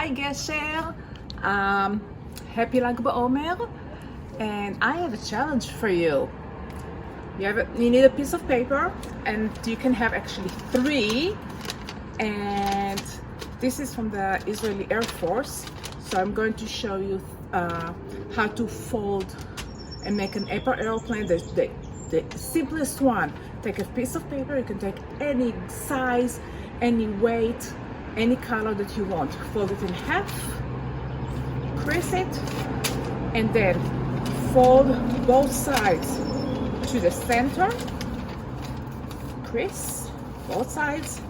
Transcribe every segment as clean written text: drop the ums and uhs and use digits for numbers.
Hi Gesher, happy Lag BaOmer, and I have a challenge for you. You need a piece of paper, and you can have actually 3. And this is from the Israeli Air Force, so I'm going to show you how to fold and make an airplane. The simplest one. Take a piece of paper. You can take any size, any weight, any color that you want. Fold it in half, crease it, and then fold both sides to the center, crease both sides,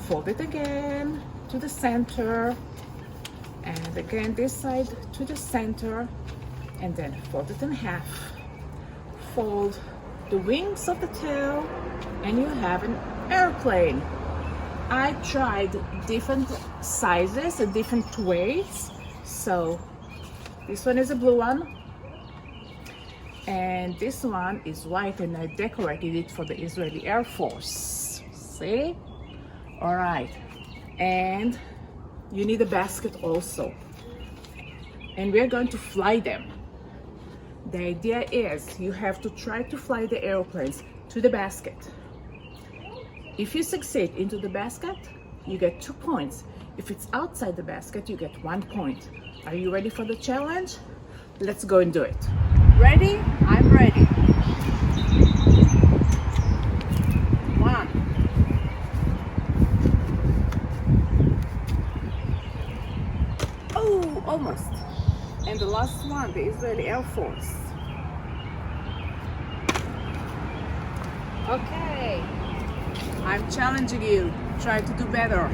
fold it again to the center, and again this side to the center, and then fold it in half. Fold the wings of the tail, and you have an airplane. I tried different sizes and different ways. So this one is a blue one, and this one is white, and I decorated it for the Israeli Air Force. See? All right. And you need a basket also. And we're going to fly them. The idea is you have to try to fly the airplanes to the basket. If you succeed into the basket, you get 2 points. If it's outside the basket, you get 1 point. Are you ready for the challenge? Let's go and do it. Ready? I'm ready. 1. Oh, almost. And the last one, the Israeli Air Force. Okay, I'm challenging you. Try to do better.